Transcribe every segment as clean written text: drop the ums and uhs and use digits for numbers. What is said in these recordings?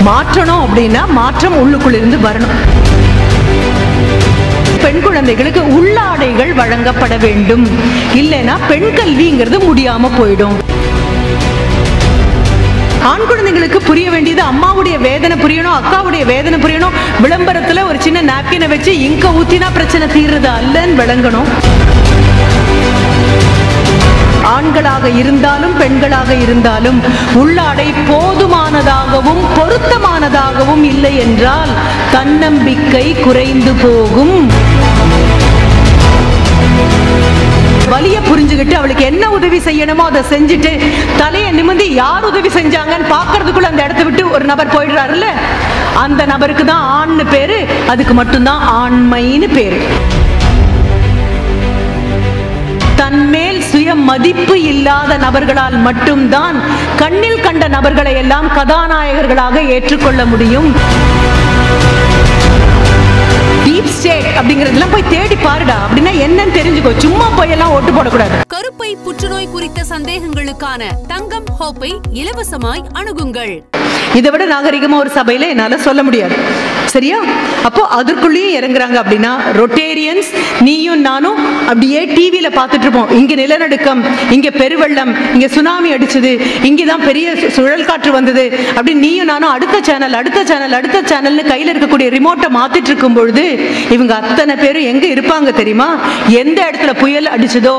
மாற்றணும் அப்படின்னா மாற்றம் உள்ளுக்குள்ளிருந்து வரணும். பெண் குழந்தைகளுக்கு உள்ளாடைகள் வழங்கப்பட வேண்டும். இல்லைன்னா பெண் கல்விங்கிறது முடியாம போயிடும். ஆண் குழந்தைங்களுக்கு புரிய வேண்டியது அம்மாவுடைய வேதனை புரியணும், அக்காவுடைய வேதனை புரியணும். விளம்பரத்துல ஒரு சின்ன நாப்கினை வச்சு இங்க ஊத்தினா பிரச்சனை தீர்றது அல்லன்னு விளங்கணும். ஆண்களாக இருந்தாலும் பெண்களாக இருந்தாலும் உள்ளாடை போதுமானதாகவும் பொருத்தமானதாகவும் இல்லை என்றால் தன்னம்பிக்கை குறைந்து போகும். வலிய புரிஞ்சுக்கிட்டு அவளுக்கு என்ன உதவி செய்யணுமோ அதை செஞ்சுட்டு தலையை நிமிர்ந்து யார் உதவி செஞ்சாங்கன்னு பாக்குறதுக்குள்ள அந்த இடத்தை விட்டு ஒரு நபர் போயிடுறாருல்ல, அந்த நபருக்கு தான் ஆண்னு பேரு, அதுக்கு மட்டும்தான் ஆண்மைன்னு பேரு. தன்மேல் சுய மதிப்பு இல்லாத நபர்களால் மட்டும்தான் கண்ணில் கண்ட நபர்களை எல்லாம் கதாநாயகர்களாக ஏற்றுக்கொள்ள முடியும். டீப் ஸ்டேட் அப்படிங்கறதெல்லாம் போய் தேடி பாருடா, அப்படின்னா என்னன்னு தெரிஞ்சுக்கோ. சும்மா போய் எல்லாம் ஓட்டு போடக்கூடாது. கருப்பை புற்றுநோய் குறித்த சந்தேகங்களுக்கான தங்கம் ஹோப்பை இலவசமாய் அணுகுங்கள். இதை விட நாகரிகமா ஒரு சபையில என்னால சொல்ல முடியாது. சரியா? அப்போ அதற்குள்ளேயும் இறங்குறாங்க. அப்படின்னா ரொட்டேரியன்ஸ் நீயும் நானும் அப்படியே டிவியில பார்த்துட்டு இருப்போம். இங்க நிலநடுக்கம், இங்க பெருவெள்ளம், இங்க சுனாமி அடிச்சது, இங்கதான் பெரிய சுழல் காற்று வந்தது அப்படின்னு நீயும் நானும் அடுத்த சேனல் அடுத்த சேனல் அடுத்த சேனல்னு கையில இருக்கக்கூடிய ரிமோட்டை மாத்திட்டு இருக்கும் பொழுது இவங்க அத்தனை பேரும் எங்க இருப்பாங்க தெரியுமா? எந்த இடத்துல புயல் அடிச்சதோ,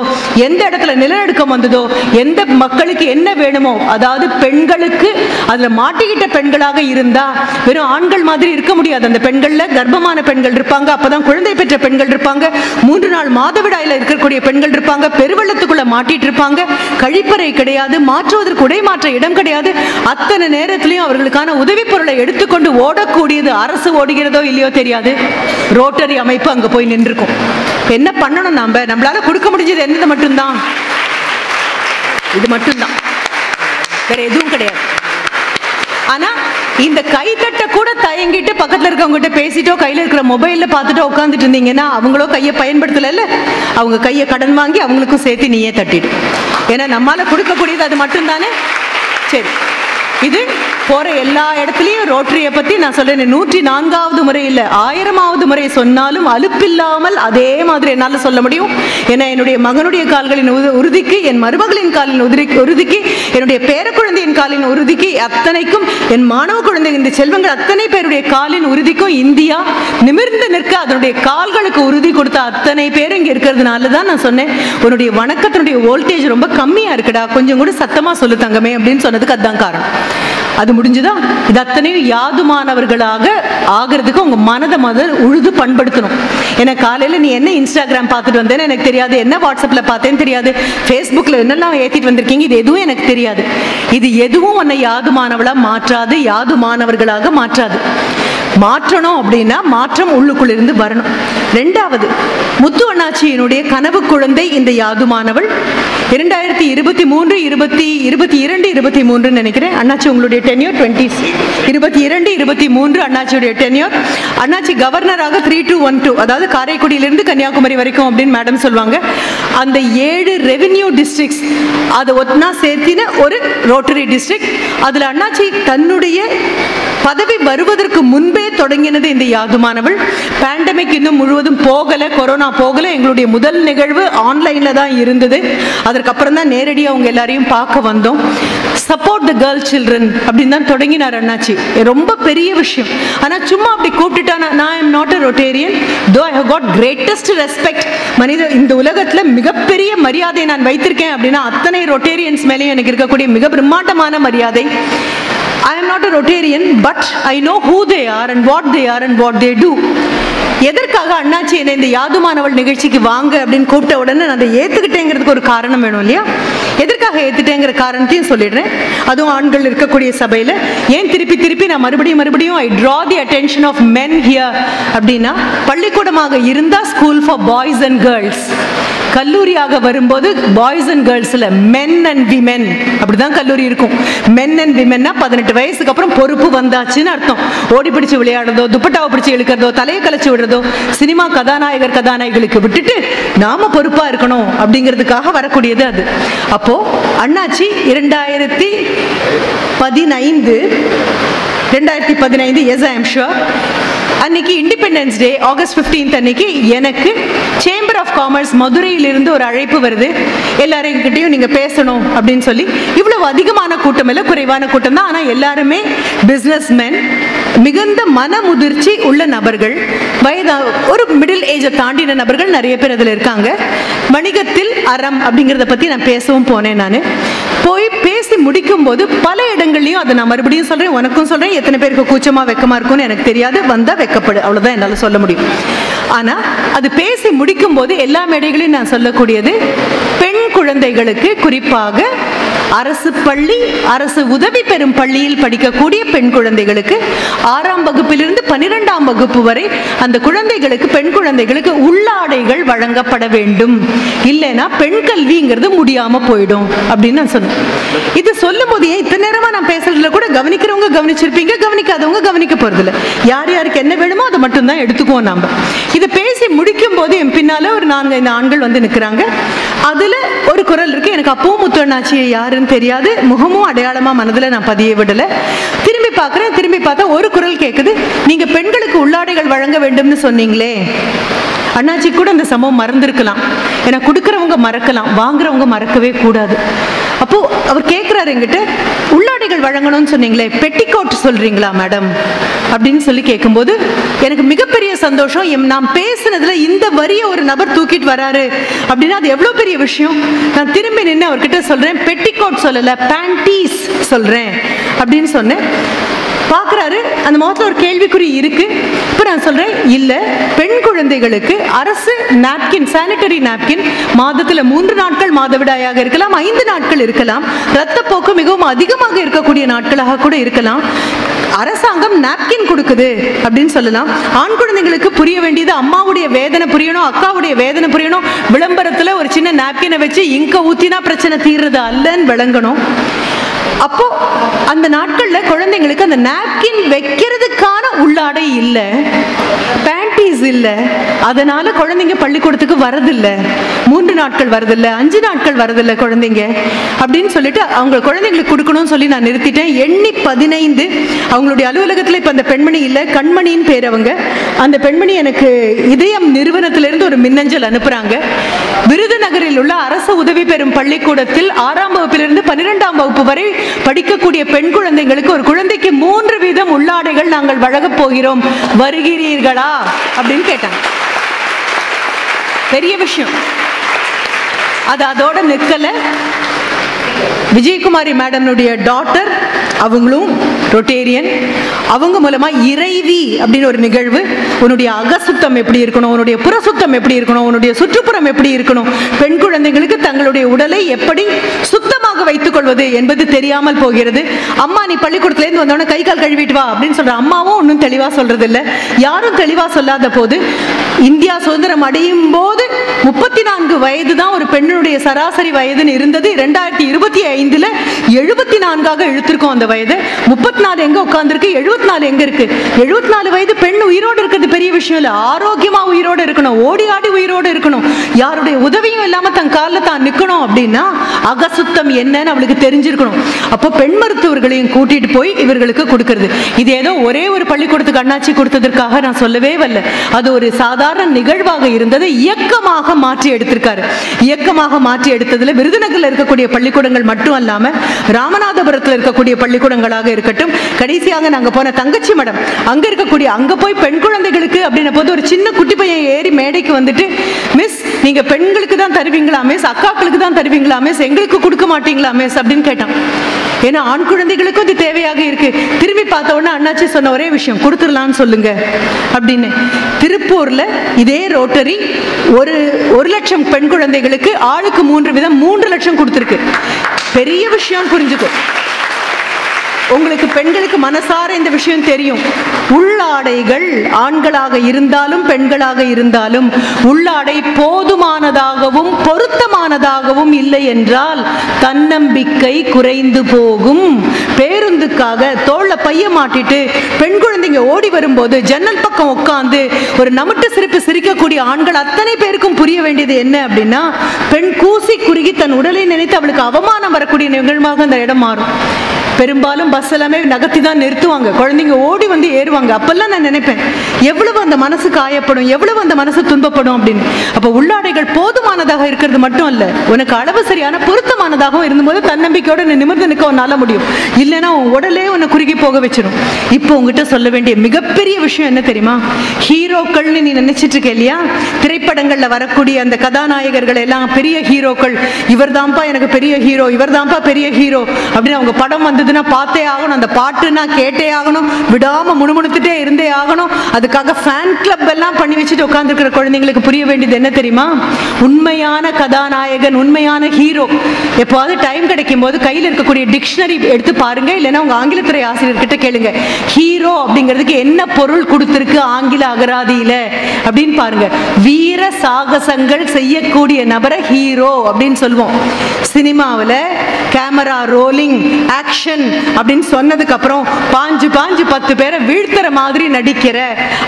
எந்த இடத்துல நிலநடுக்கம் வந்ததோ, எந்த மக்களுக்கு என்ன வேணுமோ, அதாவது பெண்களுக்கு அதுல மாட்டிக்கிட்ட பெண்களாக இருந்தா வெறும் ஆண்கள் மாதிரி இருக்க முடியாது. அந்த பெண்கள்ல கர்ப்பமான பெண்கள் இருப்பாங்க, அப்பதான் குழந்தை பெற்ற பெண்கள் இருப்பாங்க, 3 நாள் மாதவிடாயில இருக்கக்கூடிய பெண்கள் இருப்பாங்க, பெருவெள்ளத்துக்குள்ள மாட்டிட்டு இருப்பாங்க, கழிப்பறை கிடையாது, மாற்றுவதற்கு உடை மாற்ற இடம் கிடையாது. அத்தனை நேரத்திலையும் அவர்களுக்கான உதவி பொருளை எடுத்துக்கொண்டு ஓடக்கூடியது அரசு ஓடுகிறதோ இல்லையோ தெரியாது, ரோட்டரி அமைப்பு அங்க போய் நின்றுக்கும். என்ன பண்ணணும்? நம்மளால கொடுக்க முடிஞ்சது என்னது மட்டும்தான், இது மட்டும்தான், வேற எதுவும் கிடையாது. ஆனா இந்த கைத்தட்ட கூட தயங்கிட்டு பக்கத்துல இருக்கவங்க கிட்ட பேசிட்டோ கையில இருக்கிற மொபைல்ல பார்த்துட்டோ உட்காந்துட்டு இருந்தீங்கன்னா அவங்களோ கையை பயன்படுத்தல, அவங்க கையை கடன் வாங்கி அவங்களுக்கும் சேர்த்து நீயே தட்டிடு. ஏன்னா நம்மளால கொடுக்கக்கூடியது அது மட்டும்தானே. சரி, இது போற எல்லா இடத்துலயும் ரோட்டரியை பத்தி நான் சொல்றேன். 104வது முறை இல்ல, 1000வது முறை சொன்னாலும் அலுப்பில்லாமல் அதே மாதிரி என்னால சொல்ல முடியும். ஏன்னா என்னுடைய மகனுடைய கால்களின் உறுதிக்கு, என் மருமகளின் காலின் உறுதிக்கு, என்னுடைய பேர குழந்தையின் காலின் உறுதிக்கு, அத்தனைக்கும் என் மாணவ குழந்தை இந்த செல்வங்கள் அத்தனை பேருடைய காலின் உறுதிக்கும் இந்தியா நிமிர்ந்து நிற்க அதனுடைய கால்களுக்கு உறுதி கொடுத்த அத்தனை பேரும் இங்க இருக்கிறதுனால தான் நான் சொன்னேன், உன்னுடைய வணக்கத்தினுடைய வோல்டேஜ் ரொம்ப கம்மியா இருக்குடா, கொஞ்சம் கூட சத்தமா சொல்லு தங்கமே அப்படின்னு சொன்னதுக்கு அதுதான் காரணம். அது முடிஞ்சுதா? இது அத்தனையும் யாதுமானவர்களாக ஆகிறதுக்கு உங்க மனதை உழுது பண்படுத்தணும். ஏன்னா காலையில நீ என்ன இன்ஸ்டாகிராம் பார்த்துட்டு வந்தேன்னு எனக்கு தெரியாது, என்ன வாட்ஸ்அப்ல பார்த்தேன்னு தெரியாது, ஃபேஸ்புக்ல என்னெல்லாம் ஏத்திட்டு வந்திருக்கீங்க இது எதுவும் எனக்கு தெரியாது. இது எதுவும் உன்னை யாதுமானவளா மாற்றாது, யாதுமானவர்களாக மாற்றாது. மாற்றணும் அப்படின்னா மாற்றம் உள்ளுக்குள்ளிருந்து வரணும். 2வது, முத்து அண்ணாச்சியினுடைய கனவு குழந்தை இந்த யாதுமானவள். 2023 22 நினைக்கிறேன். அண்ணாச்சி உங்களுடைய டென்யூர் 22 23 அண்ணாச்சியுடைய டென்யூர். அண்ணாச்சி கவர்னராக 3212, அதாவது காரைக்குடியிலிருந்து கன்னியாகுமரி வரைக்கும் அப்படின்னு மேடம் சொல்லுவாங்க. அந்த 7 ரெவென்யூ டிஸ்ட்ரிக்ட்ஸ் அதை ஒன்னா சேர்த்தின ஒரு ரோட்டரி டிஸ்ட்ரிக்ட். அதுல அண்ணாச்சி தன்னுடைய பதவி வருவதற்கு முன்பே தொடங்கினது இந்த யாதுமானவள். பேண்டமிக் இன்னும் முழுவதும் போகல, கொரோனா போகல. எங்களுடைய முதல் நிகழ்வு ஆன்லைன்ல தான் இருந்தது. அதற்கப்புறம் தான் நேரடியாக அவங்க எல்லாரையும் பார்க்க வந்தோம். சப்போர்ட் த கேர்ள் சில்ட்ரன் அப்படின்னு தான் தொடங்கினார் அண்ணாச்சி. ரொம்ப பெரிய விஷயம். ஆனா சும்மா அப்படி கூப்பிட்டுட்டா, நான் I'm not a Rotarian, though I have got greatest respect. மனித இந்த உலகத்துல மிகப்பெரிய மரியாதை நான் வைத்திருக்கேன் அப்படின்னா அத்தனை ரொட்டேரியன்ஸ் மேலேயும் எனக்கு இருக்கக்கூடிய மிக பிரம்மாண்டமான மரியாதை. I am not a Rotarian, but I know who they are and what they are and what they do. எதற்காக அண்ணாச்சி என்ன இந்த யாதுமானவள் நிகழ்ச்சிக்கு வாங்க அப்படின்னு கூப்பிட்ட உடனே நான் அதை ஏத்துக்கிட்டேங்கிறதுக்கு ஒரு காரணம் வேணும் இல்லையா? எதற்காக ஏத்துட்டேங்கிற காரணத்தையும் சொல்லிடுறேன். அதுவும் ஆண்கள் இருக்கக்கூடிய சபையில ஏன் திருப்பி நான் மறுபடியும் I draw the attention of men here அப்படின்னா, பள்ளிக்கூடமாக இருந்தா school for boys and girls, கல்லூரியாக வரும்போது பாய்ஸ் அண்ட் கேர்ள்ஸ்ல மென் அண்ட் விமென் அப்படிதான் கல்லூரி இருக்கும். மென் அண்ட் விமென்னா 18 வயசுக்கு அப்புறம் பொறுப்பு வந்தாச்சுன்னு அர்த்தம். ஓடி பிடிச்சு விளையாடுறதோ, துப்பட்டாவை பிடிச்சு இழுக்கிறதோ, தலையை கலைச்சு விடுறதோ சினிமா கதாநாயகர்களுக்கு விட்டுட்டு நாம பொறுப்பா இருக்கணும் அப்படிங்கிறதுக்காக வரக்கூடியது அது. அப்போ அண்ணாச்சி 2015 2015, எஸ் ஐ எம் ஷுர், அன்னைக்கு இண்டிபெண்டன்ஸ் டே ஆகஸ்ட் 15 அன்னைக்கு எனக்கு சேம்பர் ஆஃப் காமர்ஸ் மதுரையிலிருந்து ஒரு அழைப்பு வருது. எல்லாருக்கிட்டையும் நீங்க பேசணும் அப்படின்னு சொல்லி. இவ்வளவு அதிகமான கூட்டம் இல்லை, குறைவான கூட்டம் தான். ஆனால் எல்லாருமே பிசினஸ் மென், மிகுந்த மன முதிர்ச்சி உள்ள நபர்கள், வயது ஒரு மிடில் ஏஜை தாண்டின நபர்கள் நிறைய பேர் அதில் இருக்காங்க. வணிகத்தில் அறம் அப்படிங்கிறத பற்றி நான் பேசவும் போனேன். நான் போய் பேசி முடிக்கும் போது பல இடங்கள்லையும் அதை நான் மறுபடியும் சொல்கிறேன், உனக்கும் சொல்கிறேன், எத்தனை பேருக்கு கூச்சமாக வெக்கமாக இருக்கும்னு எனக்கு தெரியாது, வந்தால் வெக்கப்படு, அவ்வளோதான் என்னால் சொல்ல முடியும். ஆனால் அது பேசி முடிக்கும் போது எல்லா மேடைகளையும் நான் சொல்லக்கூடியது, பெண் குழந்தைகளுக்கு குறிப்பாக அரசு பள்ளி, அரசு உதவி பெறும் பள்ளியில் படிக்கக்கூடிய பெண் குழந்தைகளுக்கு 6ஆம் வகுப்பிலிருந்து 12ஆம் வகுப்பு வரை அந்த குழந்தைகளுக்கு, பெண் குழந்தைகளுக்கு உள்ளாடைகள் வழங்கப்பட வேண்டும். இல்லைன்னா பெண் கல்விங்கிறது முடியாம போயிடும் அப்படின்னு நான் சொன்னேன். இது சொல்லும் போது இத்தனை நேரமா நான் பேசுறதுல கூட கவனிக்கிறவங்க கவனிச்சிருப்பீங்க, கவனிக்காதவங்க கவனிக்க போறது இல்லை. யார் யாருக்கு என்ன வேணுமோ அதை மட்டும் தான் எடுத்துக்குவோம் நாம. இதை பேசி முடிக்கும் போது என் பின்னால ஒரு 4-5 ஆண்கள் வந்து நிற்கிறாங்க. அதுல ஒரு குரல் இருக்கு, எனக்கு அப்பவும் முத்தண்ணாச்சியை யாருன்னு தெரியாது, முகமும் அடையாளமா மனதுல நான் பதிய விடல. திரும்பி பார்க்கிறேன், திரும்பி பார்த்தா ஒரு குரல் கேட்குது, நீங்க பெண்களுக்கு உள்ளாடைகள் வழங்க வேண்டும்னு சொன்னீங்களே. அண்ணாச்சி கூட இந்த சம்பவம் மறந்துருக்கலாம், ஏன்னா கொடுக்கறவங்க மறக்கலாம், வாங்குறவங்க மறக்கவே கூடாது. அப்போ அவர் கேட்கிறாரு என்கிட்ட, உள்ளாடைகள் வழங்கணும்னு சொன்னீங்களே, பெட்டிகோட் சொல்றீங்களா மேடம் அப்படின்னு சொல்லி கேட்கும்போது எனக்கு மிகப்பெரிய சந்தோஷம். நான் பேசுனதுல இந்த வரியை ஒரு நபர் தூக்கிட்டு வராரு அப்படின்னா அது எவ்வளவு பெரிய விஷயம். நான் திரும்பி நின்று அவர்கிட்ட சொல்றேன், பெட்டிகோட் சொல்லல, பேண்டீஸ் சொல்றேன் அப்படின்னு சொன்னேன். பார்க்குறாரு, அந்த முகத்தில் ஒரு கேள்விக்குறி இருக்கு. இப்போ நான் சொல்றேன், இல்லை, பெண் குழந்தைகளுக்கு அரசு நாப்கின், சானிட்டரி நாப்கின் மாதத்தில் 3 நாட்கள் மாதவிடாயாக இருக்கலாம், 5 நாட்கள் இருக்கலாம், இரத்தப்போக்கு மிகவும் அதிகமாக இருக்கக்கூடிய நாட்களாக கூட இருக்கலாம். அரசாங்கம் நாப்கின் கொடுக்குது அப்படின்னு சொல்லலாம். ஆண் குழந்தைங்களுக்கு புரிய வேண்டியது, அம்மாவுடைய வேதனை புரியணும், அக்காவுடைய வேதனை புரியணும். விளம்பரத்தில் ஒரு சின்ன நாப்கினை வச்சு இங்க ஊத்தினா பிரச்சனை தீர்றது அல்லன்னு விளங்கணும். அப்போ அந்த நாட்கள்ல குழந்தைங்களுக்கு அந்த நாப்கின் வைக்கிறதுக்கான உள்ளாடை இல்லை, பேண்டீஸ் இல்லை. அதனால குழந்தைங்க பள்ளிக்கூடத்துக்கு வரதில்லை, 3 நாட்கள் வரதில்லை, 5 நாட்கள் வரதில்லை குழந்தைங்க அப்படின்னு சொல்லிட்டு அவங்க குழந்தைங்களுக்கு கொடுக்கணும்னு சொல்லி நான் நிறுத்திட்டேன். எண்ணி 15 அவங்களுடைய அலுவலகத்தில் இப்போ அந்த பெண்மணி இல்லை, கண்மணின்னு பேர் அவங்க. அந்த பெண்மணி எனக்கு இதயம் நிறுவனத்திலிருந்து ஒரு மின்னஞ்சல் அனுப்புறாங்க. விருதுநகரில் உள்ள அரசு உதவி பெறும் பள்ளிக்கூடத்தில் 6ஆம் வகுப்பிலிருந்து 12ஆம் வகுப்பு வரை படிக்கக்கூடிய பெண் குழந்தைங்களுக்கு ஒரு குழந்தைக்கு 3 வீதம் உள்ளாடைகள் நாங்கள் வழங்கப் போகிறோம், வருகிறீர்களா அப்படின்னு கேட்டாங்க. பெரிய விஷயம். அது அதோட நிற்கல. விஜயகுமாரி மேடம்னுடைய டாட்டர், அவங்களும் ரொட்டேரியன், அவங்க மூலமா இறைவி அப்படின்னு ஒரு நிகழ்வு, உன்னுடைய அகசுத்தம் எப்படி இருக்கணும், உன்னுடைய புறசுத்தம் எப்படி இருக்கணும், உன்னுடைய சுற்றுப்புறம் எப்படி இருக்கணும், பெண் குழந்தைகளுக்கு தங்களுடைய உடலை எப்படி சுத்தமாக வைத்துக் கொள்வது என்பது தெரியாமல் போகிறது. அம்மா நீ பள்ளிக்கூடத்துலேருந்து வந்தோடனே கை கால் கழுவிட்டு வா அப்படின்னு சொல்ற அம்மாவும் ஒன்றும் தெளிவா சொல்றது இல்லை. யாரும் தெளிவா சொல்லாத போது, இந்தியா சுதந்திரம் அடையும் போது 34 வயது தான் ஒரு பெண்ணுடைய சராசரி வயதுன்னு இருந்தது. 2025 74 இழுத்திருக்கோம் அந்த வயது. 34 எங்க உட்கார்ந்துருக்கு, 74 எங்க இருக்கு? 74 வயது பெண் உயிரோடு இருக்கிறது பெரிய விஷயம் இல்லை. ஆரோக்கியமா உயிரோடு இருக்கணும், ஓடி ஆடி உயிரோடு இருக்கணும், யாருடைய உதவியும் இல்லாம தன் காலில் தான் நிற்கணும் அப்படின்னா அகசுத்தம் என்னன்னு அவளுக்கு தெரிஞ்சிருக்கணும். அப்போ பெண் மருத்துவர்களையும் கூட்டிட்டு போய் இவர்களுக்கு கொடுக்கறது. இது ஏதோ ஒரே ஒரு பள்ளிக்கூடத்துக்கு அண்ணாச்சி கொடுத்ததற்காக நான் சொல்லவே வரல. அது ஒரு சாதாரண நிகழ்வாக இருந்தது, இயக்கமாக மாற்றி எடுத்திருக்காரு. இயக்கமாக மாற்றி எடுத்ததுல விருதுநகர்ல இருக்கக்கூடிய பள்ளிக்கூடங்கள் மட்டும் அல்லாம ராமநாதபுரத்தில் இருக்கக்கூடிய பள்ளிக்கூடங்களாக இருக்கட்டும், கடைசியாக நாங்க போன தங்கச்சி மடம் அங்க இருக்கக்கூடிய, அங்க போய் பெண் குழந்தைகளுக்கு அப்படின்ன போது ஒரு சின்ன குட்டி பையன் ஏறி மேடைக்கு வந்துட்டு, மிஸ் நீங்க பெண்களுக்கு தான் தருவீங்களா மிஸ், அக்காக்களுக்கு தான் தருவீங்களா மிஸ், எங்களுக்கு கொடுக்க மாட்டீங்களா மிஸ் அப்படின்னு கேட்டான். ஏன்னா ஆண் குழந்தைகளுக்கும் இது தேவையாக இருக்கு. திரும்பி பார்த்த உடனே அண்ணாச்சி சொன்ன ஒரே விஷயம், கொடுத்துடலான்னு சொல்லுங்க அப்படின்னு. திருப்பூர்ல இதே ரோட்டரி 1 லட்சம் பெண் குழந்தைகளுக்கு ஆளுக்கு 3 வீதம் 3 லட்சம் கொடுத்துருக்கு. பெரிய விஷயம், புரிஞ்சுக்கும். உங்களுக்கு பெண்களுக்கு மனசார இந்த விஷயம் தெரியும். உள்ளாடைகள் ஆண்களாக இருந்தாலும் பெண்களாக இருந்தாலும் உள்ளாடை போதுமானதாகவும் பொருத்தமானதாகவும் இல்லை என்றால் தன்னம்பிக்கை குறைந்து போகும். பேருந்துக்காக தோள்ல பைய மாட்டிட்டு பெண் குழந்தைங்க ஓடி வரும்போது ஜன்னல் பக்கம் உட்கார்ந்து ஒரு நமட்டு சிரிப்பு சிரிக்கக்கூடிய ஆண்கள் அத்தனை பேருக்கும் புரிய வேண்டியது என்ன அப்படின்னா, பெண் கூசி குறுகி தன் உடலை நினைத்து அவளுக்கு அவமானம் வரக்கூடிய நிகழ்வாக அந்த இடம் மாறும். பெரும்பாலும் பஸ் எல்லாமே நகர்த்தி தான் நிறுத்துவாங்க, குழந்தைங்க ஓடி வந்து ஏறுவாங்க. அப்பெல்லாம் நான் நினைப்பேன், எவ்வளவு அந்த மனசு காயப்படும், எவ்வளவு அந்த மனசு துன்பப்படும் அப்படின்னு. அப்போ உள்ளாடைகள் போதுமானதாக இருக்கிறது மட்டும் இல்ல, உனக்கு அளவு சரியான பொருத்தமானதாகவும் இருந்தபோது தன்னம்பிக்கையோட நிமிர்ந்து நிற்க உன்னால முடியும். இல்லைன்னா உன் உடலே உன்னை குறுகி போக வச்சிடும். இப்போ உங்ககிட்ட சொல்ல வேண்டிய மிகப்பெரிய விஷயம் என்ன தெரியுமா? ஹீரோக்கள்னு நீ நினைச்சிட்டு இருக்க இல்லையா, திரைப்படங்கள்ல வரக்கூடிய அந்த கதாநாயகர்கள் எல்லாம் பெரிய ஹீரோக்கள், இவர் தான்ப்பா எனக்கு பெரிய ஹீரோ, இவர் தான்ப்பா பெரிய ஹீரோ அப்படின்னு அவங்க படம் வந்ததுன்னா பார்த்தே ஆகணும், அந்த பாட்டுன்னா கேட்டே ஆகணும், விடாம முணுமுணுத்துட்டே இருந்தே ஆகணும். அதுக்காக ஃபேன் கிளப் எல்லாம் பண்ணி வச்சுட்டு உட்கார்ந்துருக்கிற குழந்தைங்களுக்கு புரிய வேண்டியது என்ன தெரியுமா? உண்மையான கதாநாயகன், உண்மையான ஹீரோ எப்போது டைம் கிடைக்கும் போது கையில் இருக்கக்கூடிய டிக்ஷனரி எடுத்து பாருங்க, இல்லைன்னா உங்க ஆங்கிலத்துறை ஆசிரியர்கிட்ட கேளுங்க, ஹீரோ அப்படிங்கிறதுக்கு என்ன பொருள் கொடுத்திருக்கு ஆங்கில அகராதியில அப்படின்னு பாருங்க. வீர சாகசங்கள் செய்யக்கூடிய நபரை ஹீரோ அப்படின்னு சொல்லுவோம். சினிமாவில் கேமரா ரோலிங் ஆக்ஷன் அப்படின்னு சொன்னதுக்கு அப்புறம் பாஞ்சு 10 பேரை வீழ்த்துற மாதிரி நடிக்கிற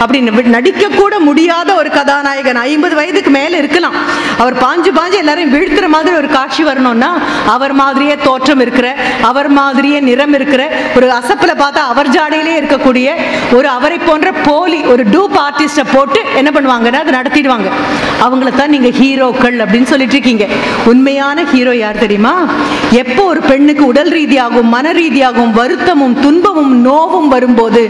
அப்படின்னு நடிக்க கூட முடியாத ஒரு கதாநாயகன் 50 வயதுக்கு மேல இருக்கலாம், அவர் பாஞ்சு எல்லாரையும் வீழ்த்துற மாதிரி ஒரு காட்சி வரணும்னா அவர் மாதிரியே தோற்றம் இருக்கிற, அவர் மாதிரியே நிறம் இருக்கிற, ஒரு அசப்பில பார்த்தா அவர் ஜாடையிலே இருக்கக்கூடிய ஒரு அவரை போன்ற போலி ஒரு டூப் ஆர்டிஸ்ட போட்டு என்ன பண்ணுவாங்கன்னா அதை நடத்திடுவாங்க. அவங்கள தான் நீங்க ஹீரோக்கள் அப்படின்னு சொல்லிட்டு இருக்கீங்க. உண்மையான ஹீரோ யார் தெரியுமா? எப்போ ஒரு பெண்ணுக்கு உடல் ரீதியாகவும் மன ரீதியாகவும் வருத்தமும் துன்பமும் நோவும் வரும்போது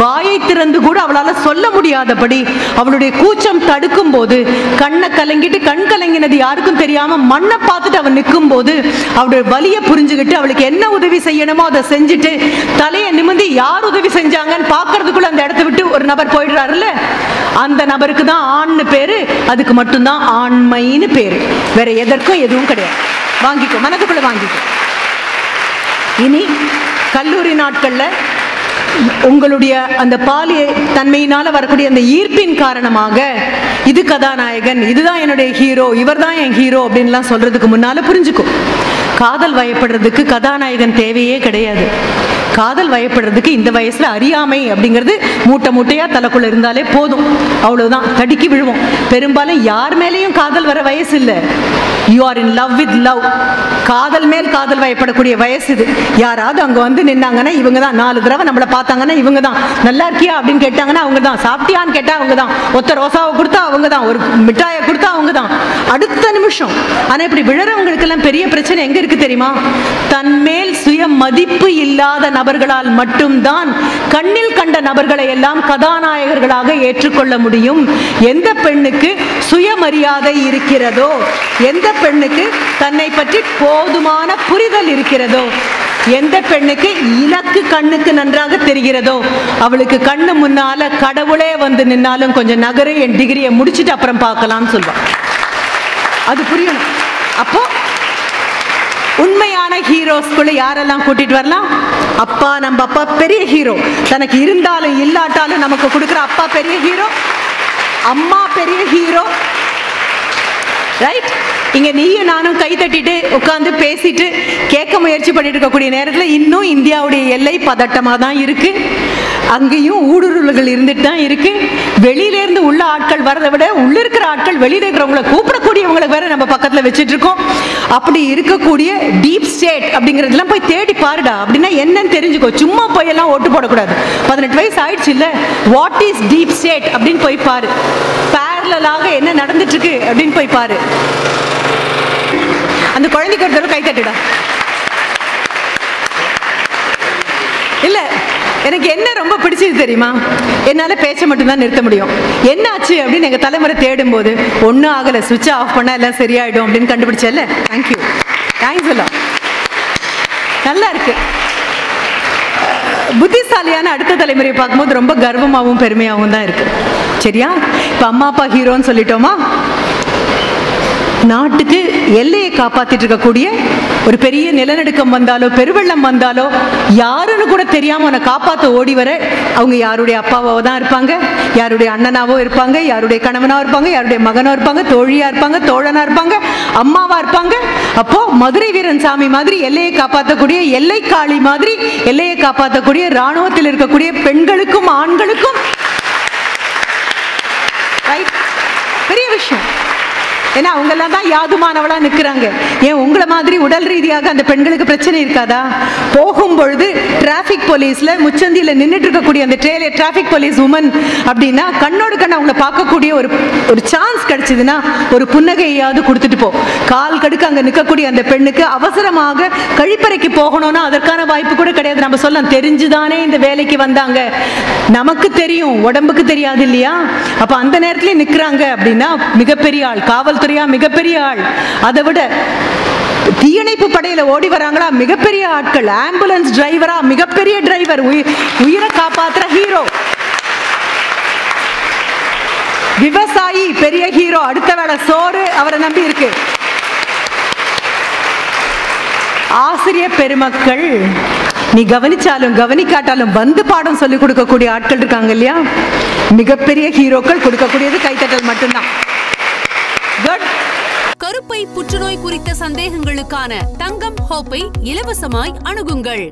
வாயை திறந்து கூட அவளால சொல்ல முடியாதபடி அவளுடைய கூச்சம் தடுக்கும் போது, கண்ணை கலங்கிட்டு கண் கலங்கினது யாருக்கும் தெரியாம மண்ணை பார்த்துட்டு அவன் நிற்கும் போது அவளுடைய வலியை புரிஞ்சுக்கிட்டு அவளுக்கு என்ன உதவி செய்யணுமோ அதை செஞ்சுட்டு தலையை நிமிர்ந்து யார் உதவி செஞ்சாங்கன்னு பார்க்கறதுக்குள்ள அந்த இடத்தை விட்டு ஒரு நபர் போயிடுறாருல்ல, அந்த நபருக்கு தான் ஆண்னு பேரு, அதுக்கு மட்டும்தான் ஆண்மைன்னு பேரு, வேற எதற்கும் எதுவும் கிடையாது. வாங்கிக்கோ, மனதுக்குள்ள வாங்கிக்கோ. இனி கல்லூரி நாட்கள்ல உங்களுடைய அந்த பாலிய தன்மையினால வரக்கூடிய அந்த ஈர்ப்பின் காரணமாக இது கதாநாயகன், இதுதான் என்னுடைய ஹீரோ, இவர் தான் என் ஹீரோ அப்படின்லாம் சொல்றதுக்கு முன்னால புரிஞ்சுக்கும், காதல் வயப்படுறதுக்கு கதாநாயகன் தேவையே கிடையாது. காதல் வயப்படுறதுக்கு இந்த வயசுல அறியாமை அப்படிங்கிறது மூட்டையா தலைக்குள்ள இருந்தாலே போதும், அவ்வளவுதான், தடுக்கி விழுவோம். பெரும்பாலும் யார் மேலேயும் காதல் வர வயசு இல்லை. You are in love with love. காதல் மேல் காதல் வயப்படக்கூடிய வயசு இது. யாராவது அங்க வந்து நின்னாங்கன்னா இவங்க தான், 4 தடவை நம்மளை பார்த்தாங்கன்னா இவங்க தான், நல்லா இருக்கியா அப்படின்னு கேட்டாங்கன்னா அவங்க தான், சாப்பிட்டியான்னு கேட்டா அவங்க தான், ஒத்த ரோசாவை கொடுத்தா அவங்க தான், ஒரு மிட்டாயை கொடுத்தா அவங்க தான், அடுத்த நிமிஷம். ஆனா இப்படி விழறவங்களுக்கு எல்லாம் பெரிய பிரச்சனை எங்க இருக்கு தெரியுமா? தன்மேல் சுய மதிப்பு இல்லாத நபர்களால் மட்டும்தான் கண்ணில் கண்ட நபர்களை எல்லாம் கதாநாயகர்களாக ஏற்றுக்கொள்ள முடியும். எந்த பெண்ணுக்கு சுயமரியாதை இருக்கிறதோ, எந்த பெண்ணுக்கு தன்னை பற்றி போதுமான புரிதல் இருக்கிறதோ, எந்த பெண்ணுக்கு இலக்கு கண்ணுக்கு நன்றாக தெரிகிறதோ, அவளுக்கு கண்ணு முன்னால கடவுளே வந்து நின்னாலும் கொஞ்சம் நகரு, என் டிகிரியை முடிச்சுட்டு அப்புறம் பார்க்கலாம்னு சொல்லுவான். அது புரியணும். அப்போ உண்மையான ஹீரோஸ்குள்ள யாரெல்லாம் கூட்டிட்டு வரலாம்? அப்பா, நம்ம அப்பா பெரிய ஹீரோ, தனக்கு இருந்தாலும் இல்லாட்டாலும் நமக்கு கொடுக்குற அப்பா பெரிய ஹீரோ, அம்மா பெரிய ஹீரோ, ரைட்? இங்க நீயும் நானும் கை தட்டிட்டு உட்கார்ந்து பேசிட்டு கேட்க முயற்சி பண்ணிட்டு இருக்கக்கூடிய நேரத்தில் இன்னும் இந்தியாவுடைய எல்லை பதட்டமாக தான் இருக்கு. அங்கேயும் ஊடுருவல்கள் இருந்துட்டு தான் இருக்கு. வெளியில இருந்து உள்ள ஆட்கள் வரதை விட உள்ள இருக்கிற ஆட்கள் வெளியில இருக்கிறவங்களை கூப்பிடக்கூடியவங்களை வேற நம்ம பக்கத்துல வச்சுட்டு இருக்கோம். அப்படி இருக்கக்கூடிய டீப் ஸ்டேட் அப்படிங்கறதெல்லாம் போய் தேடி பாருடா. அப்படின்னா என்னன்னு தெரிஞ்சுக்கோ. சும்மா போய் எல்லாம் ஓட்டு போடக்கூடாது. 18 வயசு ஆயிடுச்சு இல்ல, வாட் இஸ் டீப் ஸ்டேட் அப்படின்னு போய் பாரு. பேரலாக என்ன நடந்துட்டு இருக்கு அப்படின்னு போய் பாரு. அந்த குழந்தைக்கு ஒரு தடவை கை தட்டுடா. இல்ல, எனக்கு என்ன ரொம்ப பிடிச்சது தெரியுமா? என்னால பேச்ச மட்டும்தான் நிறுத்த முடியும். என்ன ஆச்சு அப்படின்னு எங்க தலைமுறை தேடும் போது ஒன்னும் ஆகல, சுவிட்ச் ஆஃப் பண்ணா எல்லாம் சரியாயிடும் அப்படின்னு கண்டுபிடிச்சல. தேங்க்யூ, தேங்க்ஸ் எல்லாம். நல்லா இருக்கு. புத்திசாலியான அடுத்த தலைமுறையை பார்க்கும்போது ரொம்ப கர்வமாகவும் பெருமையாகவும் தான் இருக்கு. சரியா? இப்ப அம்மா அப்பா ஹீரோன்னு சொல்லிட்டோமா? நாட்டுக்கு எல்லையை காப்பாத்திட்டு இருக்கக்கூடிய ஒரு பெரிய நிலநடுக்கம் வந்தாலோ பெருவெள்ளம் வந்தாலோ யாருன்னு கூட தெரியாம உன்னை காப்பாற்ற ஓடி வர அவங்க யாருடைய அப்பாவோ தான் இருப்பாங்க, யாருடைய அண்ணனாவோ இருப்பாங்க, யாருடைய கணவனா இருப்பாங்க, யாருடைய மகனோ இருப்பாங்க, தோழியா இருப்பாங்க, தோழனா இருப்பாங்க, அம்மாவா இருப்பாங்க. அப்போ மதுரை வீரன் சாமி மாதிரி எல்லையை காப்பாற்றக்கூடிய, எல்லை காளி மாதிரி எல்லையை காப்பாற்றக்கூடிய ராணுவத்தில் இருக்கக்கூடிய பெண்களுக்கும் ஆண்களுக்கும் பெரிய விஷயம். ஏன்னா அவங்க எல்லாம் தான் யாதுமானவளா நிக்கிறாங்க. ஏன் உங்களை மாதிரி உடல் ரீதியாக அந்த பெண்களுக்கு பிரச்சனை இருக்காதா? போகும்பொழுது டிராபிக் போலீஸ்ல முச்சந்தியில நின்றுட்டு இருக்கக்கூடிய அந்த டிராபிக் போலீஸ் உமன் அப்படின்னா கண்ணோடு கண்ணு அவங்களை பார்க்கக்கூடிய ஒரு சான்ஸ் கிடைச்சதுன்னா ஒரு புன்னகையாவது கொடுத்துட்டு போ. கால் கடுக்க அங்க நிற்கக்கூடிய அந்த பெண்ணுக்கு அவசரமாக கழிப்பறைக்கு போகணும்னா அதற்கான வாய்ப்பு கூட கிடையாது. நம்ம சொல்லலாம், தெரிஞ்சுதானே இந்த வேலைக்கு வந்தாங்க, நமக்கு தெரியும், உடம்புக்கு தெரியாது இல்லையா? அப்ப அந்த நேரத்துல நிக்கிறாங்க அப்படின்னா மிகப்பெரிய ஆள், காவல்துறையா மிகப்பெரிய ஆள், அதை விட தீயணைப்பு படையில ஓடி வராங்களா மிகப்பெரிய ஆட்கள், ஆம்புலன்ஸ் டிரைவரா மிகப்பெரிய டிரைவர், உயிரை காப்பாத்துற ஹீரோ, விவசாயி பெரிய ஹீரோ, அடுத்த வேளை சோறு அவரை நம்பி இருக்கு. ஆசிரியர் பெருமக்கள், நீ கவனிச்சாலும் கவனிக்காட்டாலும் வந்து பாடம் சொல்லிக் கொடுக்கக்கூடிய ஆட்கள் இருக்காங்க இல்லையா? மிகப்பெரிய ஹீரோக்கள். கொடுக்கக்கூடியது கைத்தட்டல் மட்டும்தான். கருப்பை புற்றுநோய் குறித்த சந்தேகங்களுக்கான தங்கம் ஹோப்பை இலவசமாய் அணுகுங்கள்.